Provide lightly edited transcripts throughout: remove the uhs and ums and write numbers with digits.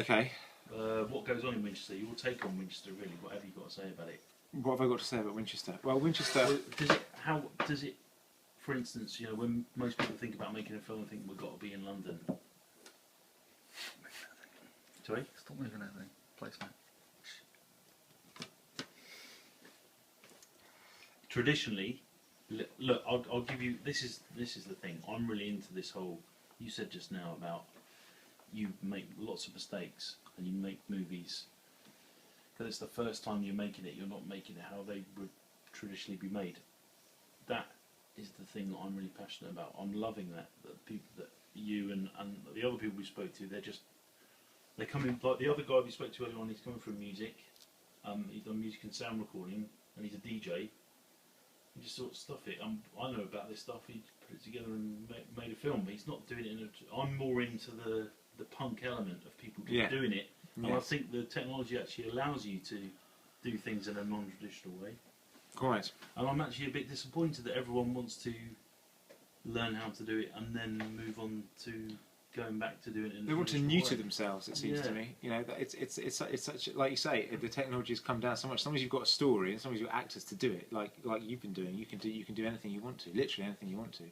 Okay. What goes on in Winchester? Your take on Winchester, really? What have you got to say about it? What have I got to say about Winchester? Well, Winchester. How does it? For instance, when most people think about making a film, I think we've got to be in London. Sorry? Stop moving that thing. Placement. Traditionally, look, I'll give you. This is the thing. I'm really into this whole. You said just now about you make lots of mistakes and you make movies because it's the first time you're making it. You're not making it how they would traditionally be made. That is the thing that I'm really passionate about. I'm loving that people that you and the other people we spoke to. They're coming like the other guy we spoke to earlier on. He's coming from music. He's done music and sound recording, and he's a DJ. He just sort of stuff it. I know about this stuff. He put it together and made a film, but he's not doing it in a. I'm more into the punk element of people doing it, and I think the technology actually allows you to do things in a non-traditional way. Quite. And I'm actually a bit disappointed that everyone wants to learn how to do it and then move on to going back to doing it in They a want to traditional neuter way. themselves. It seems to me. It's such, like you say, the technology has come down so much. Sometimes you've got a story, and sometimes you've got actors to do it, like you've been doing. You can do anything you want to, literally anything you want to.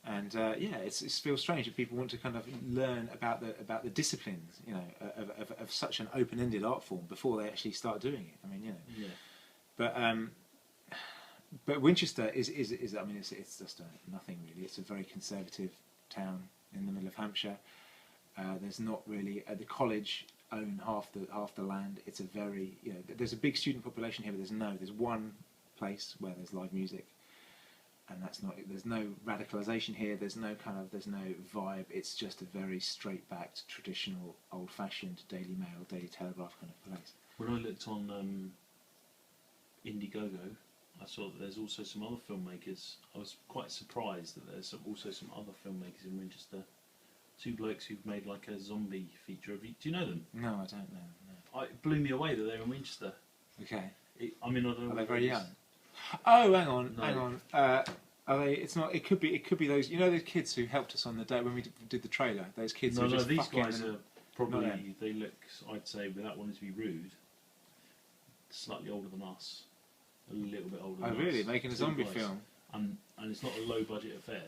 And it feels strange if people want to kind of learn about the disciplines, of such an open-ended art form before they actually start doing it. I mean, Yeah. But Winchester is I mean, it's just nothing really. It's a very conservative town in the middle of Hampshire. There's not really the college own half the land. It's a very there's a big student population here, but there's one place where there's live music, and there's no radicalisation here. There's no vibe. It's just a very straight backed, traditional, old fashioned Daily Mail, Daily Telegraph kind of place. When I looked on Indiegogo, I saw that there's also some other filmmakers. I was quite surprised that there's also some other filmmakers in Winchester. Two blokes who've made like a zombie feature. Do you know them? No, I don't know. No. It blew me away that they're in Winchester. Okay. I mean, I don't know. Are they very young? Oh, hang on, No. hang on. Are they? It's not. It could be those. You know those kids who helped us on the day when we did the trailer. Those kids. No, who just these fucking guys are probably. Not They look, I'd say, without wanting to be rude, slightly older than us. A little bit older. Oh, than really? us. Making a Two zombie guys. film? And it's not a low budget affair.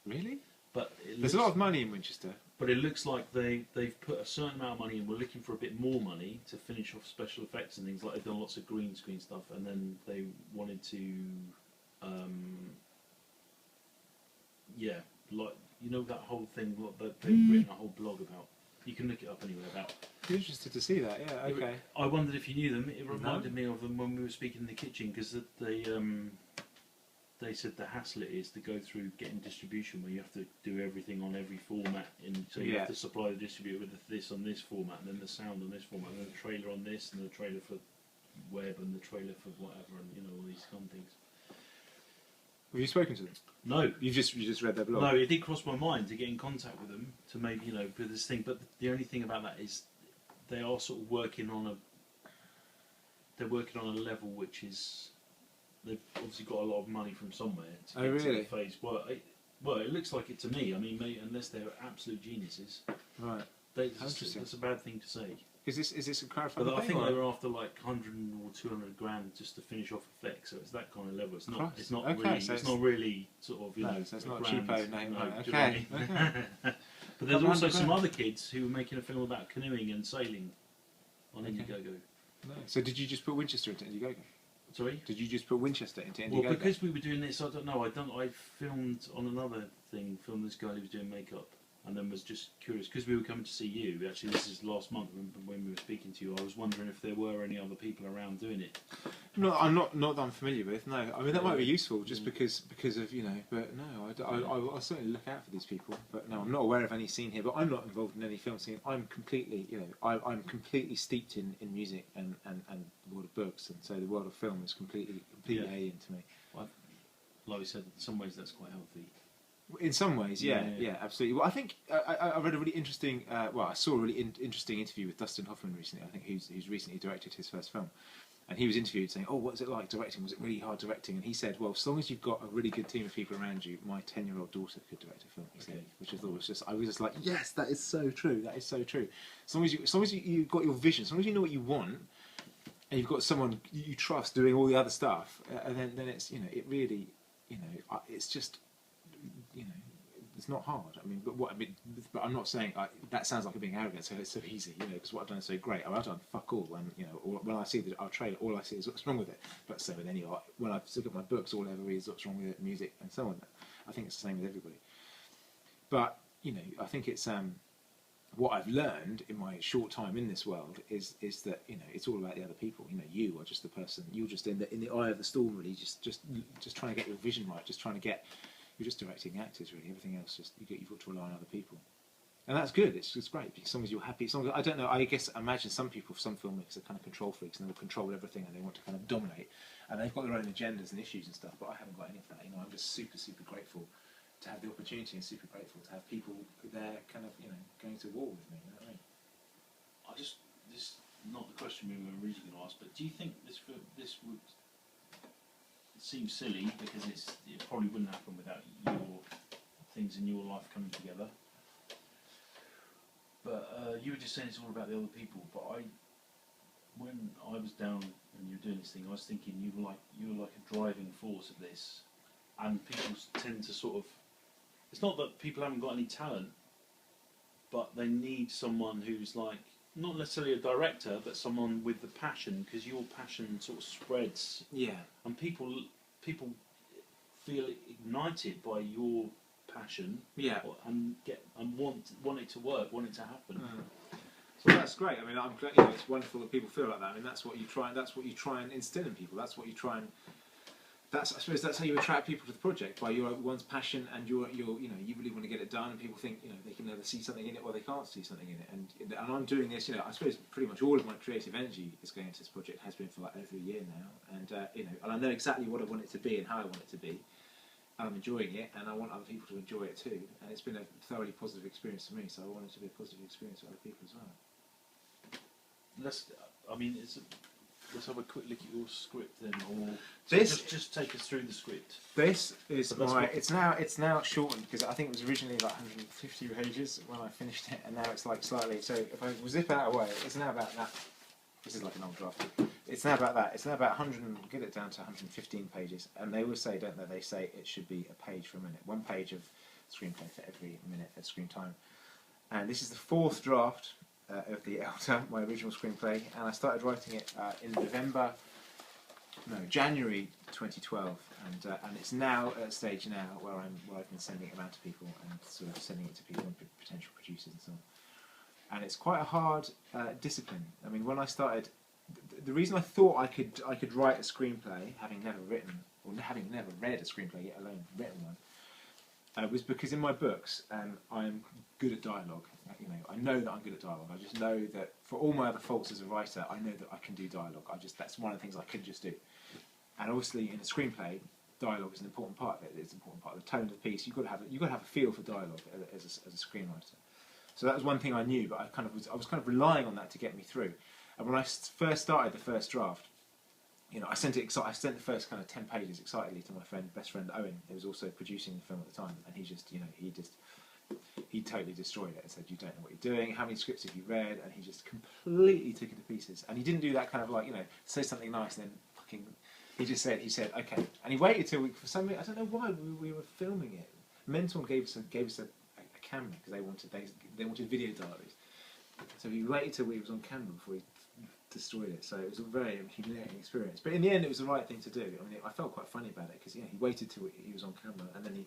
Really? But There's a lot of money in Winchester. But it looks like they've put a certain amount of money and we're looking for a bit more money to finish off special effects and things. Like they've done lots of green screen stuff, and then they wanted to, that whole thing that they've written a whole blog about. You can look it up anyway about. I'm interested to see that. Yeah. Okay. I wondered if you knew them. It reminded me of them when we were speaking in the kitchen because they said the hassle it is to go through getting distribution where you have to do everything on every format, so you have to supply the distributor with this on this format, and then the sound on this format, and then the trailer on this, and the trailer for web, and the trailer for whatever, and all these kind of things. Have you spoken to them? No, You just read their blog. no, it did cross my mind to get in contact with them to maybe for this thing, but the only thing about that is they are sort of working on a level which is. They've obviously got a lot of money from somewhere to get to the phase. Well, it looks like it to me. I mean, unless they're absolute geniuses, Right. That's a bad thing to say. Is this a clarifying But I thing? think or? they were after like 100 or 200 grand just to finish off effects. So it's that kind of level. It's not. Christ. It's not Okay, really. so it's not really sort of so it's not a cheapo. grand, No, do you know okay. what I mean? Okay. But there's Couple also hundred some grand. other kids who were making a film about canoeing and sailing on Indiegogo. No. So did you just put Winchester into Indiegogo? Sorry. Did you just put Winchester into Indiegogo? Well, because we were doing this, I don't know. I filmed on another thing. Filmed this guy who was doing makeup, and then was just curious because we were coming to see you. Actually, this is last month when we were speaking to you. I was wondering if there were any other people around doing it. No, I'm not that I'm familiar with. No, I mean that might be useful just because of But no, I'll certainly look out for these people. But no, I'm not aware of any scene here. But I'm not involved in any film scene. I'm completely I'm completely steeped in music and the world of books, and so the world of film is completely alien to me. Well, like we said, in some ways that's quite healthy. In some ways, yeah, absolutely. Well, I think I read a really interesting. I saw a really interesting interview with Dustin Hoffman recently. I think who's recently directed his first film, And he was interviewed saying, "Oh, what was it like directing? Was it really hard directing?" And he said, "Well, as long as you've got a really good team of people around you, my 10-year-old daughter could direct a film." He said, which I thought was just, I was just like, yes, that is so true. That is so true. As long as you've got your vision, as long as you know what you want, and you've got someone you trust doing all the other stuff, and then it's, you know, it really, you know, it's just, you know, it's not hard. I mean, but I'm not saying that sounds like I'm being arrogant. So it's so easy, you know, because what I've done is so great. I've done fuck all, and you know, when I see our trailer, all I see is what's wrong with it. But so with any art, when I look at my books, all I ever read is what's wrong with it, music, and so on. I think it's the same with everybody. But you know, I think it's what I've learned in my short time in this world is that, you know, it's all about the other people. You know, you are just the person. You're just in the eye of the storm, really. Just trying to get your vision right. Just trying to get. You're just directing actors, really. Everything else, you've got to rely on other people, and that's good. It's great as long as you're happy. As long as, I don't know. I guess imagine some people, some filmmakers are kind of control freaks, and they'll control everything, and they want to kind of dominate, and they've got their own agendas and issues and stuff. But I haven't got any of that. You know, I'm just super grateful to have the opportunity, and super grateful to have people there, kind of, you know, going to war with me. You know what I mean? This is not the question we were originally going to ask, but do you think this would seem silly, because it probably wouldn't happen without your things in your life coming together? But you were just saying it's all about the other people. But when I was down and you were doing this thing, I was thinking you were like a driving force of this, and people tend to sort of. It's not that people haven't got any talent, but they need someone who's like, not necessarily a director, but someone with the passion, because your passion sort of spreads. Yeah. And people feel ignited by your passion. Yeah. And want it to work, want it to happen. So that's great. I mean, I'm glad, you know, it's wonderful that people feel like that. I mean, that's what you try and instill in people. That's what you try and. I suppose that's how you attract people to the project, by your one's passion, and you know, you really want to get it done, and people think, you know, they can either see something in it or they can't see something in it. And I'm doing this, you know, I suppose pretty much all of my creative energy is going into this project, has been for like over a year now, and you know, and I know exactly what I want it to be and how I want it to be, and I'm enjoying it, and I want other people to enjoy it too, and it's been a thoroughly positive experience for me, so I want it to be a positive experience for other people as well. Let's have a quick look at your script then, or This- just take us through the script. This is But that's my. what- It's now shortened, because I think it was originally like 150 pages when I finished it, and now it's like slightly. So if I zip that away, it's now about that. This is like an old draft. It's now about that. It's now about 100. Get it down to 115 pages, and they always say, don't they? They say it should be a page for a minute, one page of screenplay for every minute of screen time. And this is the fourth draft of The Elder, my original screenplay, and I started writing it in January 2012, and it's now at a stage now where I've been sending it around to people, and sort of sending it to people and potential producers and so on. And it's quite a hard discipline. I mean, when I started, the reason I thought I could write a screenplay, having never written or having never read a screenplay, yet alone written one, was because in my books I'm good at dialogue. You know, I know that I'm good at dialogue. I just know that for all my other faults as a writer, I know that I can do dialogue. That's one of the things I can just do. And obviously, in a screenplay, dialogue is an important part of it. It's an important part of the tone of the piece. You've got to have a feel for dialogue as a screenwriter. So that was one thing I knew, but I was kind of relying on that to get me through. And when I first started the first draft, you know, I sent the first kind of 10 pages excitedly to my best friend Owen, who was also producing the film at the time, and he totally destroyed it and said, "You don't know what you're doing. How many scripts have you read?" And he just completely took it to pieces. And he didn't do that kind of like, you know, say something nice and then fucking. He said, "Okay," and he waited till for some reason, I don't know why we were filming it. Mentor gave us a camera because they wanted video diaries. So he waited till we was on camera before he destroyed it. So it was a very humiliating experience. But in the end, it was the right thing to do. I mean, I felt quite funny about it because he waited till he was on camera, and then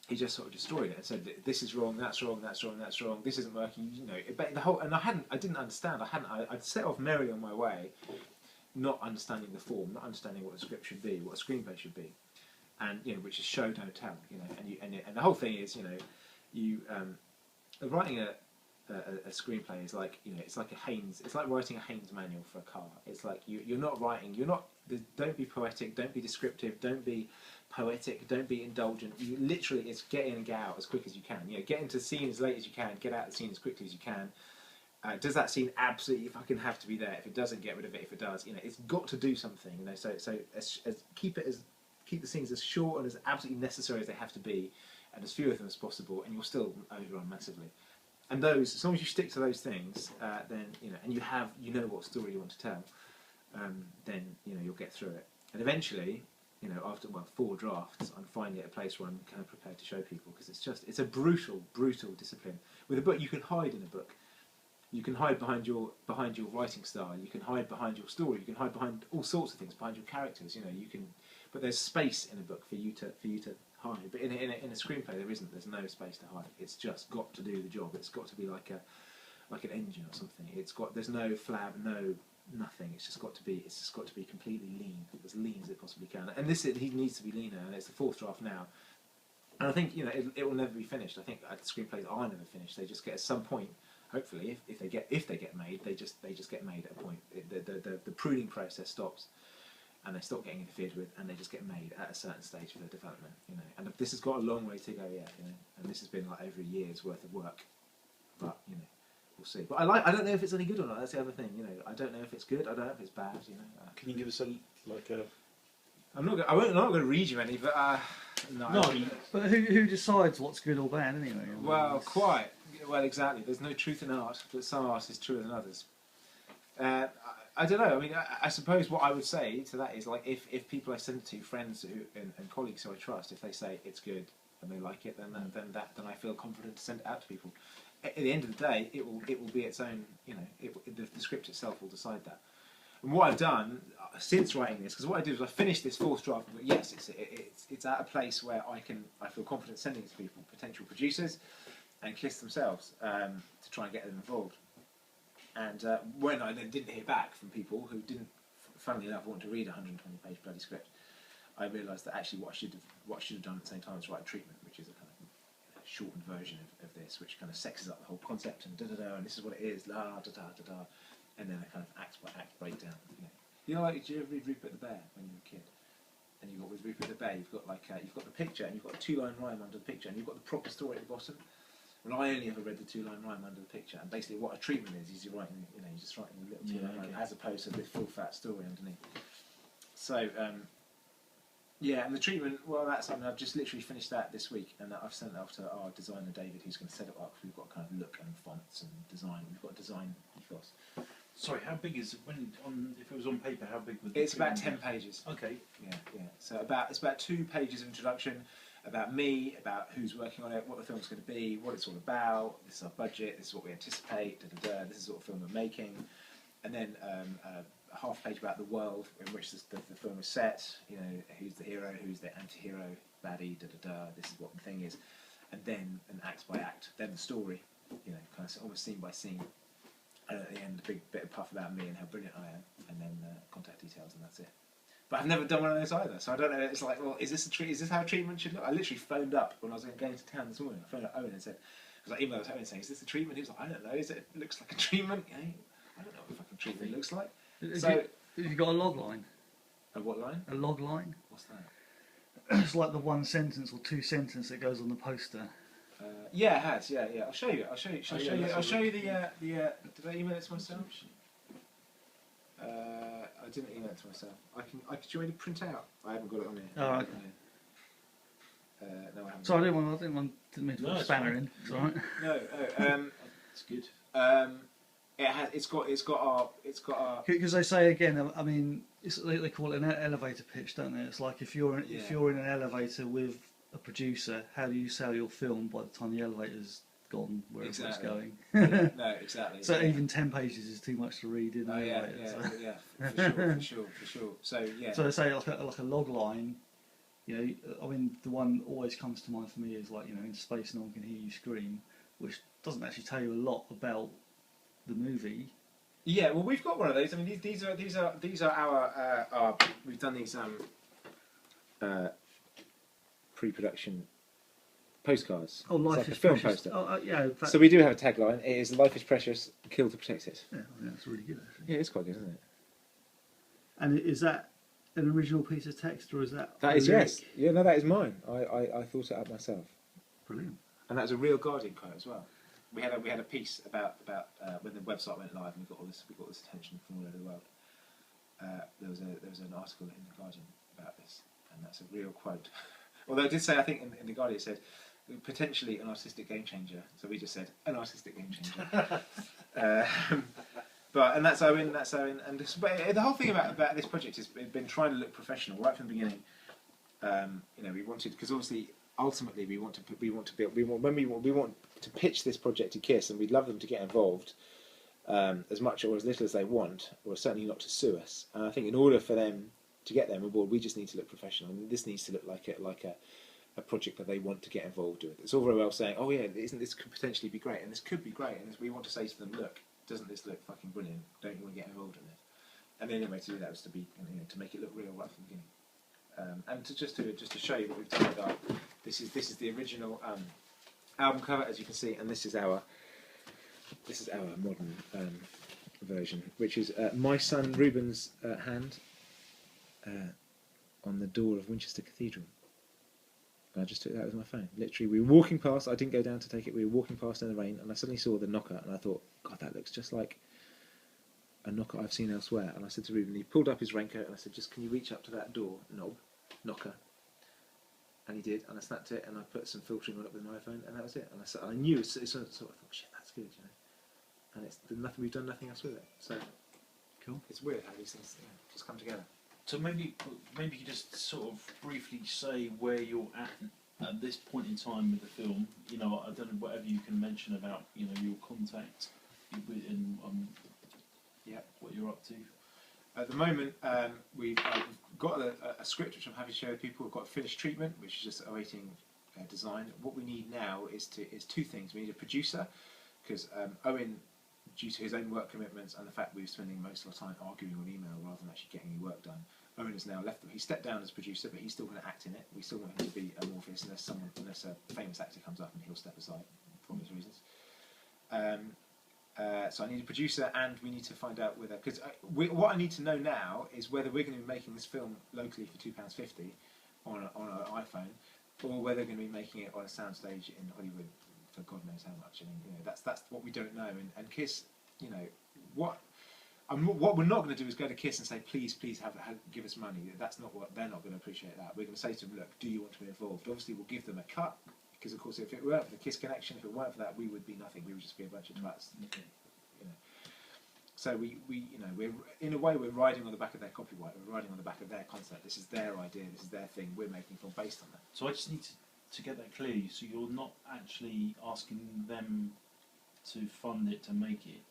he just sort of destroyed it and said, "This is wrong. That's wrong. That's wrong. That's wrong. This isn't working." You know, I didn't understand. I'd set off merrily on my way, not understanding the form, not understanding what a script should be, what a screenplay should be, and you know, which is show don't tell. You know, and the whole thing is, you know, writing a screenplay is like, you know, it's like writing a Haynes manual for a car. It's like don't be poetic, don't be descriptive, don't be poetic, don't be indulgent. You literally, it's get in and get out as quick as you can. You know, get into the scene as late as you can, get out of the scene as quickly as you can, Does that scene absolutely fucking have to be there? If it doesn't, get rid of it. If it does, it's got to do something. So keep the scenes as short and as absolutely necessary as they have to be, and as few of them as possible, and you'll still overrun massively. And those, as long as you stick to those things, then and you know what story you want to tell, then you'll get through it. And eventually, after 4 drafts, I'm finally at a place where I'm kind of prepared to show people, because it's a brutal discipline. With a book, you can hide in a book. You can hide behind your writing style. You can hide behind your story. You can hide behind all sorts of things, behind your characters. But there's space in a book for you to hide. But in a screenplay, there isn't. There's no space to hide. It's just got to do the job. It's got to be like an engine or something. There's no flab, no nothing. It's just got to be completely lean, as lean as it possibly can. And he needs to be leaner. And it's the 4th draft now. And I think it will never be finished. I think the screenplays are never finished. They just get at some point. Hopefully, if they get made, they just get made at a point. The pruning process stops, and they stop getting interfered with, and they just get made at a certain stage of their development. And this has got a long way to go yet. And this has been like over a year's worth of work. But we'll see. But I don't know if it's any good or not. That's the other thing. I don't know if it's good. I don't know if it's bad. Can you give us a? I'm not going to read you any, but no. No, But who decides what's good or bad anyway? Well, quite. Well, exactly. There's no truth in art, but some art is truer than others. I don't know. I mean, I suppose what I would say to that is, like, if people I send it to, friends and colleagues who I trust, if they say it's good and they like it, then I feel confident to send it out to people. At the end of the day, it will be its own. The script itself will decide that. And what I've done since writing this, because what I did was I finished this 4th draft, but yes, it's at a place where I feel confident sending it to people, potential producers, and Kiss themselves, to try and get them involved. And when I then didn't hear back from people who didn't, funnily enough, want to read a 120-page bloody script, I realised that actually what I should have done at the same time was write a treatment, which is a kind of shortened version of this, which kind of sexes up the whole concept and da-da-da, and this is what it is, la-da-da-da-da, and then a kind of act-by-act breakdown. Like, did you ever read Rupert the Bear when you were a kid? And you've got with Rupert the Bear, you've got you've got the picture, and you've got a 2-line rhyme under the picture, and you've got the proper story at the bottom. Well, I only ever read the 2-line rhyme under the picture, and basically what a treatment is you're writing, you're just writing a little 2-line rhyme as opposed to the full fat story underneath. So, and the treatment, well, that's something I've just literally finished that this week, and I've sent it off to our designer David, who's going to set it up. We've got kind of look and fonts and design. We've got a design ethos. sorry, how big is it if it was on paper? How big would it's about 10 pages? Okay. Yeah. So it's about 2 pages of introduction, about me, about who's working on it, what the film's going to be, what it's all about. This is our budget. This is what we anticipate. This is what film we're making, and then a half page about the world in which the film is set. Who's the hero, who's the anti-hero, baddie. This is what the thing is, and then an act by act. Then the story. Kind of almost scene by scene. And at the end, a big bit of puff about me and how brilliant I am, and then contact details, and that's it. But I've never done one of those either, so I don't know. It's like, well, is this how a treatment should look? I literally phoned up when I was going to town this morning. I phoned up Owen and said, because I emailed Owen saying, "Is this a treatment?" He was like, "I don't know. It looks like a treatment." I don't know what a fucking treatment looks like. Have you got a log line? A what line? A log line? What's that? It's like the 1 sentence or 2 sentence that goes on the poster. Yeah, it has. Yeah. I'll show you. I'll show you the. Did I email it to myself? I didn't email it to myself. Do you want me to print out? I haven't got it on here. Oh, okay. No, I haven't. Sorry, I didn't mean to put a spanner in. It's all right. No. It's good. It has. It's got our. Because they say again. I mean, they call it an elevator pitch, don't they? It's like if you're in an elevator with a producer, how do you sell your film by the time the elevator's gone wherever it's going? No, exactly. So even 10 pages is too much to read in an elevator. Yeah, for sure. So yeah. So they say like a log line. I mean, the one always comes to mind for me is like in space, no one can hear you scream, which doesn't actually tell you a lot about the movie. Yeah, well, we've got one of those. I mean, these are our we've done these pre-production postcards. Oh, life it's like is a film precious. poster. Oh, yeah. So we do have a tagline. It is "Life is precious, kill to protect it." Yeah, that's really good actually. Yeah, it's quite good, isn't it? And is that an original piece of text, or is that? That is yes. Yeah, no, that is mine. I thought it up myself. Brilliant. And that's a real Guardian quote as well. we had a piece about when the website went live and we got all this attention from all over the world. There was an article in the Guardian about this, and that's a real quote. Although it did say, I think in the Guardian it said potentially an artistic game changer. So we just said an artistic game changer. And that's Owen, and but the whole thing about this project has been trying to look professional right from the beginning. We wanted, because obviously ultimately we want to pitch this project to KISS, and we'd love them to get involved as much or as little as they want, or certainly not to sue us. And I think in order for them to get them on board, we just need to look professional, and this needs to look like a project that they want to get involved with. It's all very well saying, oh yeah, this could potentially be great, and this could be great, and we want to say to them, look, doesn't this look fucking brilliant? Don't you want to get involved in this? And the only way to do that was to make it look real right from the beginning. And just to show you what we've done with our, this is the original album cover, as you can see, and this is our modern version, which is my son Ruben's hand on the door of Winchester Cathedral. And I just took that with my phone. Literally, we were walking past. I didn't go down to take it. We were walking past in the rain, and I suddenly saw the knocker, and I thought, God, that looks just like a knocker I've seen elsewhere. And I said to Ruben, he pulled up his raincoat, and I said, just can you reach up to that door knocker? And he did, and I snapped it, and I put some filtering on it with an iPhone, and that was it. And I knew, so I thought, shit, that's good, And we've done nothing else with it. So cool. It's weird how these things just come together. So maybe you just sort of briefly say where you're at this point in time with the film. I don't know, whatever you can mention about your contact and what you're up to. At the moment, we've got a script which I'm happy to share with people. We've got finished treatment, which is just awaiting design. What we need now is two things. We need a producer, because Owen, due to his own work commitments and the fact we're spending most of our time arguing on email rather than actually getting any work done, Owen has now left them. He stepped down as producer, but he's still going to act in it. We still want him to be Morpheus unless a famous actor comes up and he'll step aside for obvious reasons. So I need a producer, and we need to find out whether, because what I need to know now is whether we're going to be making this film locally for £2.50 on an iPhone, or whether we're going to be making it on a soundstage in Hollywood for God knows how much. That's what we don't know. And KISS, what we're not going to do is go to KISS and say, please give us money. That's not what they're not going to appreciate. That we're going to say to them, look, do you want to be involved? Obviously, we'll give them a cut, because of course, if it weren't for the KISS connection, if it weren't for that, we would be nothing. We would just be a bunch of twats. Okay. So we're in a way we're riding on the back of their copyright. We're riding on the back of their concept. This is their idea. This is their thing. We're making a film based on that. So I just need to get that clear. So you're not actually asking them to fund it to make it.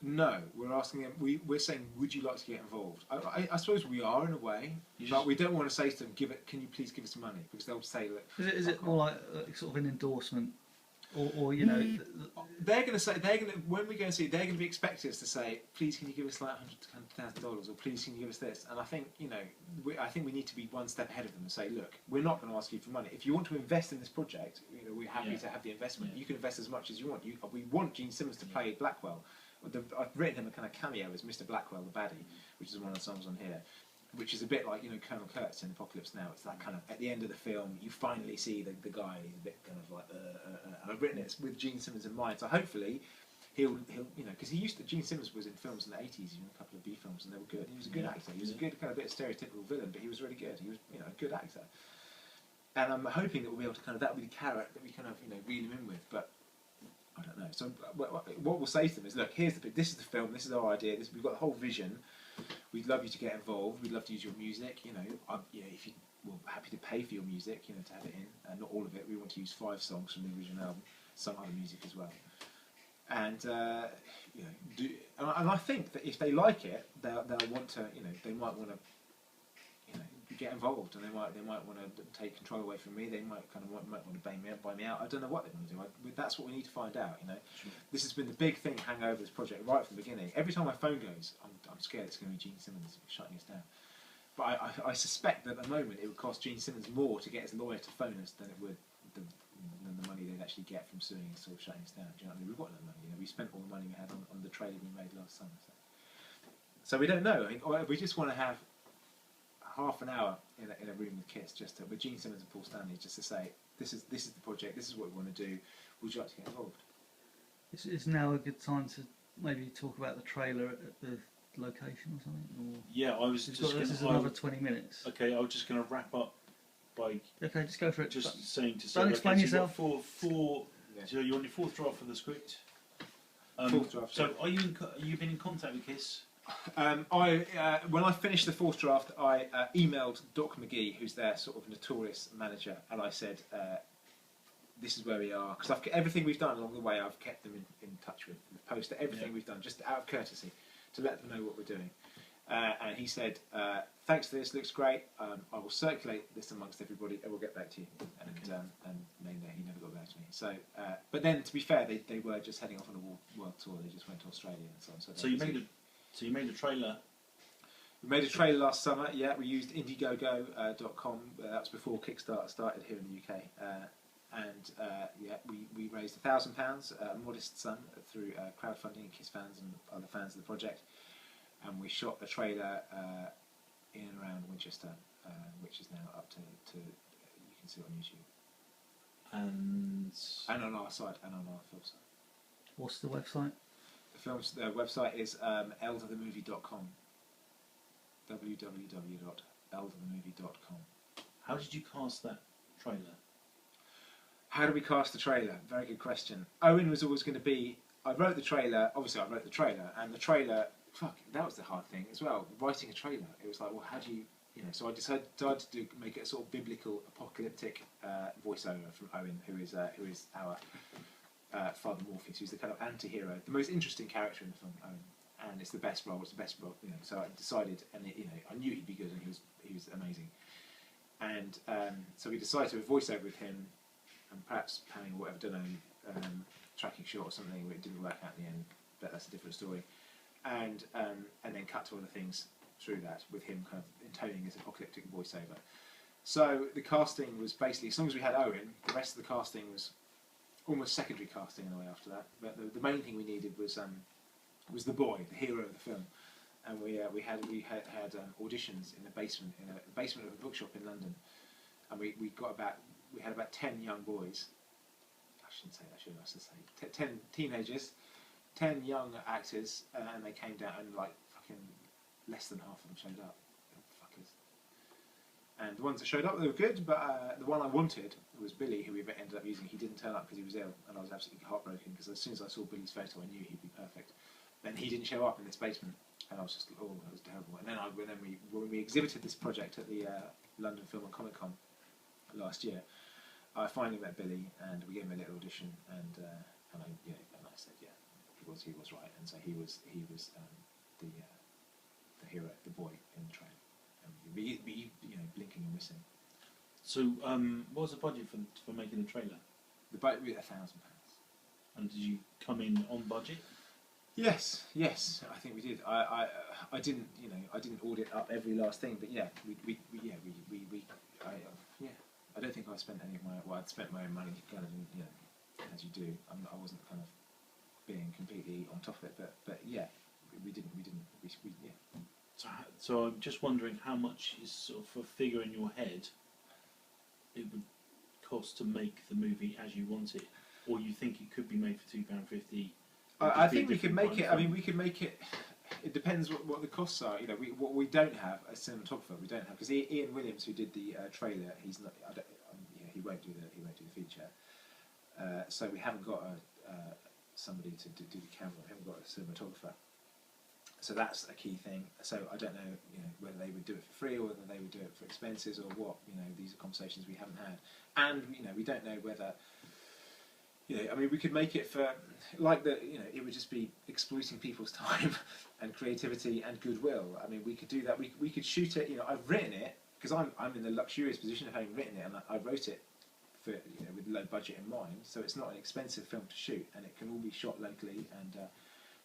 No, we're asking them. We're saying, would you like to get involved? I suppose we are in a way, but we don't want to say to them, can you please give us money? Because they'll say, look. Is it more like sort of an endorsement, or they're going to say when we go and see, they're going to be expecting us to say, please can you give us like $100,000, or please can you give us this? And I think I think we need to be one step ahead of them and say, look, we're not going to ask you for money. If you want to invest in this project, we're happy to have the investment. Yeah. You can invest as much as you want. We want Gene Simmons to play Blackwell. I've written him a kind of cameo as Mr. Blackwell, the baddie, which is one of the songs on here, which is a bit like Colonel Kurtz in Apocalypse Now. It's that kind of, at the end of the film, you finally see the guy. He's a bit kind of like, and I've written it with Gene Simmons in mind. So hopefully, he'll because Gene Simmons was in films in the 80s, a couple of B films, and they were good. He was a good actor. He was a good kind of bit of stereotypical villain, but he was really good. He was a good actor. And I'm hoping that we'll be able to that'll be the carrot that we reel him in with, but. I don't know. So what we'll say to them is, look, this is the film, this is our idea, we've got the whole vision. We'd love you to get involved. We'd love to use your music. If we're happy to pay for your music, to have it in. Not all of it. We want to use 5 songs from the original album, some other music as well. And and I think that if they like it, they'll want to. They might want to. Get involved, and they might want to take control away from me. They might want to buy me out. I don't know what they want to do. That's what we need to find out. Sure. This has been the big thing hanging over this project right from the beginning. Every time my phone goes, I'm scared it's going to be Gene Simmons shutting us down. But I suspect that at the moment it would cost Gene Simmons more to get his lawyer to phone us than it would than the money they'd actually get from suing us or shutting us down. Do you know what I mean? We've got no money. We spent all the money we had on the trailer we made last summer. So we don't know. We just want to have half an hour in a room with KISS, with Gene Simmons and Paul Stanley, just to say, this is the project, this is what we want to do, would you like to get involved? Is now a good time to maybe talk about the trailer at the location or something? Or Yeah, I was this just is going another 20 minutes. Okay, I was just going to wrap up by Okay, just go for it. just saying to Don't Sarah, explain okay, so you've got yourself. four. Yeah. So you're on your fourth draft for the script. Fourth draft, So are you been in contact with Kiss? When I finished the fourth draft, I emailed Doc McGee, who's their sort of notorious manager, and I said, "This is where we are." Because everything we've done along the way, I've kept them in touch with. We've posted everything we've done, just out of courtesy, to let them know what we're doing. And he said, "Thanks for this. Looks great. I will circulate this amongst everybody, and we'll get back to you." And he never got back to me. So, but then to be fair, they were just heading off on a world tour. They just went to Australia and so on. So you made a trailer. We made a trailer last summer. Yeah, we used Indiegogo.com. That was before Kickstarter started here in the UK. We raised £1,000, a modest sum, through crowdfunding, Kiss fans and other fans of the project. And we shot the trailer in and around Winchester, which is now up to you can see it on YouTube. And on our site, and on our film site. What's the website? The website is elderthemovie.com. www.elderthemovie.com. How did you cast that trailer? How do we cast the trailer? Very good question. Owen was always going to be... I wrote the trailer, and the trailer... Fuck, that was the hard thing as well. Writing a trailer, it was like, well, how do you... So I decided to make it a sort of biblical, apocalyptic voiceover from Owen, who is our Father Morpheus, who's the kind of anti-hero, the most interesting character in the film, Owen. And it's the best role. So I decided, and I knew he'd be good, and he was amazing. And so we decided to voice over with him, and perhaps panning or whatever, don't know, tracking shot or something. It didn't work out in the end, but that's a different story. And then cut to other things through that, with him kind of intoning his apocalyptic voiceover. So the casting was basically, as long as we had Owen, the rest of the casting was almost secondary casting in a way after that. But the main thing we needed was the boy, the hero of the film. And we had auditions in the basement of a bookshop in London, and we had about 10 young boys. I shouldn't say that, should I? Say 10 teenagers, 10 young actors, and they came down, and like fucking less than half of them showed up. Fuckers. And the ones that showed up, they were good, but the one I wanted was Billy, who we ended up using. He didn't turn up because he was ill, and I was absolutely heartbroken, because as soon as I saw Billy's photo, I knew he'd be perfect. Then he didn't show up in this basement, and I was just, oh, that was terrible. And then when we exhibited this project at the London Film and Comic Con last year, I finally met Billy, and we gave him a little audition, and I said, yeah, he was right, and so he was the hero, the boy in the trailer, and blinking and missing. So, what was the budget for making the trailer? The budget was £1,000. And did you come in on budget? Yes, I think we did. I didn't audit up every last thing, but yeah, I don't think I spent any of my. Well, I'd spent my own money, kind of, as you do. I wasn't kind of being completely on top of it, but yeah, we didn't. So I'm just wondering how much is sort of a figure in your head it would cost to make the movie as you want it, or you think it could be made for £2.50. I think we could make it. I mean, we could make it. It depends what the costs are. What we don't have a cinematographer. We don't have, because Ian Williams, who did the trailer, he's not. He won't do the feature. So we haven't got somebody to do the camera. We haven't got a cinematographer. So that's a key thing. So I don't know, whether they would do it for free or whether they would do it for expenses or what. These are conversations we haven't had, and we don't know whether. I mean, we could make it for, it would just be exploiting people's time and creativity and goodwill. I mean, we could do that. We could shoot it. I've written it because I'm in the luxurious position of having written it, and I wrote it for with low budget in mind. So it's not an expensive film to shoot, and it can all be shot locally. And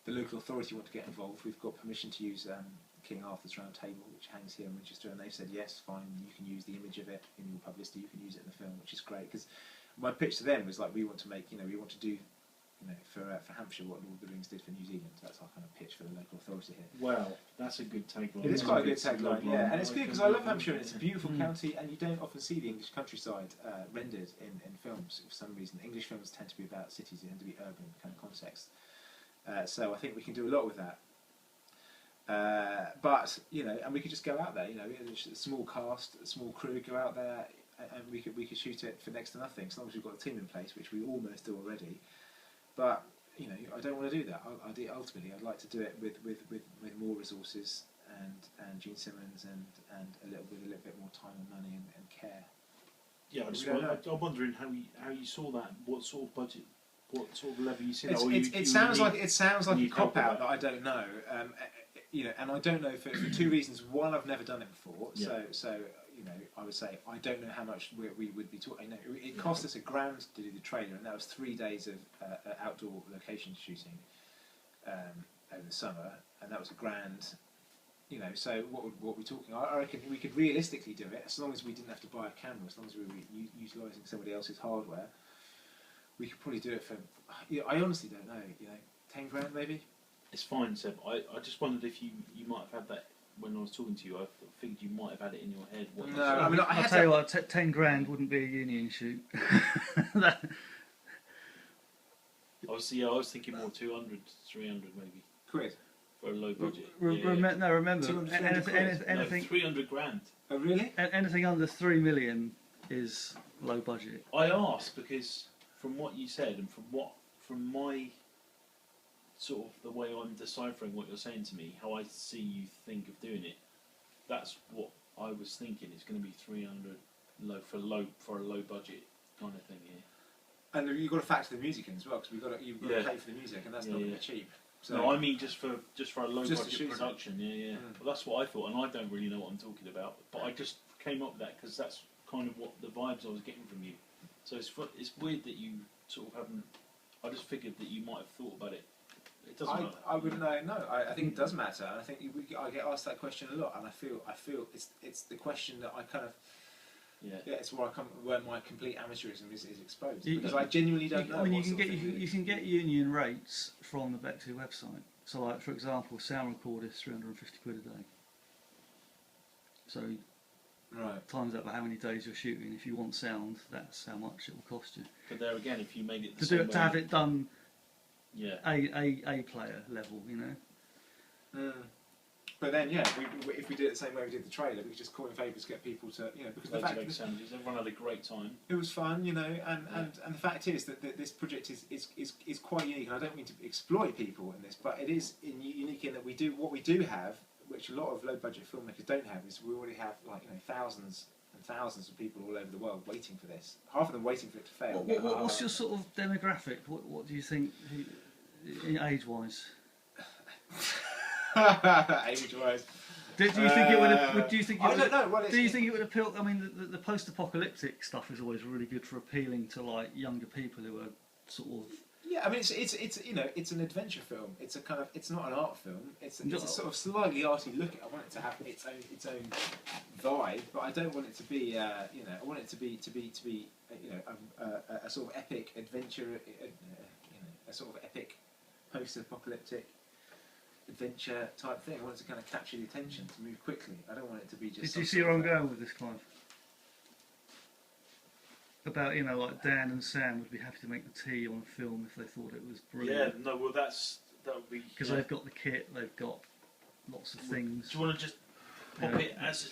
the local authority want to get involved. We've got permission to use King Arthur's Round Table, which hangs here in Winchester, and they've said yes, fine. You can use the image of it in your publicity. You can use it in the film, which is great because. My pitch to them was like, we want to make, we want to do, for Hampshire what Lord of the Rings did for New Zealand. So that's our kind of pitch pitch for the local authority here. Well, that's a good tagline. It is quite a good It's a tagline, logline. yeah, and it's good because I love Hampshire and it's a Yeah. beautiful county, and you don't often see the English countryside rendered in films for some reason. English films tend to be about cities, they tend to be urban kind of context. So I think we can do a lot with that. But you know, and we could just go out there. You know, a small cast, a small crew, go out there, and we could shoot it for next to nothing, as long as we've got a team in place, which we almost do already. But you know, I don't want to do that. Ultimately, I'd like to do it with more resources and Gene Simmons and a little bit more time and money and care. Yeah, I'm wondering how you saw that. What sort of budget? What sort of level you see that? It sounds like a cop out that I don't know. You know, and I don't know for two reasons. One, I've never done it before, Yeah. so you know, I would say I don't know how much we would be talking. You know, it cost us £1,000 to do the trailer, and that was 3 days of outdoor location shooting over the summer, and that was £1,000. You know, so what we're talking, I reckon we could realistically do it as long as we didn't have to buy a camera, as long as we were utilising somebody else's hardware. We could probably do it for. You know, I honestly don't know. You know, £10,000 maybe. It's fine, Seb. I just wondered if you might have had that when I was talking to you. I figured you might have had it in your head. No, I mean, I'll tell you what, £10,000 wouldn't be a union shoot. I was thinking more 200, 300 maybe quid. for a low budget. No, remember, 200 quid. anything, 300 grand. Oh really? anything under 3 million is low budget. I asked because from what you said and from my sort of the way I'm deciphering what you're saying to me, how I see you think of doing it, that's what I was thinking. It's going to be 300 for a low budget kind of thing here. And you've got to factor the music in as well, because you've got to Yeah. pay for the music, and that's not going to be cheap. So No, I mean just for a low Just budget to shoot production. Yeah. Well, that's what I thought, and I don't really know what I'm talking about, but I just came up with that because that's kind of what the vibes I was getting from you. So it's weird that you sort of haven't. I just figured that you might have thought about it. It doesn't matter. I wouldn't know. No, I think it does matter. And I think I get asked that question a lot, and I feel it's the question that I kind of. Yeah. It's where my complete amateurism is exposed, You- because I genuinely don't know. I mean, what you sort of thing you can get union rates from the Beckley website. So, like for example, sound record is 350 quid a day. So Right. times that by how many days you're shooting. If you want sound, that's how much it will cost you. But there again, if you made it the To same do it, to way- have it done yeah. a player level, you know. But then, yeah, if we did it the same way we did the trailer, we could just call in favours, get people to, you know, because the Loads of fact egg sandwiches. Everyone had a great time. it was fun, you know, and the fact is that this project is quite unique, and I don't mean to exploit people in this, but it is unique in that we do what we do have, which a lot of low budget filmmakers don't have, is we already have, like, you know, thousands and thousands of people all over the world waiting for this. Half of them waiting for it to fail. What's your sort of demographic? What do you think, age wise? Age wise. Do you think it would have? Do you think? I don't know. Well, Do you think it would appeal? I mean, the post-apocalyptic stuff is always really good for appealing to like younger people who are sort of. Yeah, I mean, it's you know, it's an adventure film. It's a kind of, it's not an art film. It's a sort of slightly arty look. I want it to have its own vibe, but I don't want it to be you know, I want it to be you know, a sort of epic adventure, you know, a sort of epic post-apocalyptic adventure type thing. I want it to kind of capture the attention, to move quickly. I don't want it to be just. Did you see where I'm going with this, Clive? About, you know, like Dan and Sam would be happy to make the tea on film if they thought it was brilliant. Yeah. No. Well, that would be Because they've got the kit, they've got lots of things. Do you want to just pop it as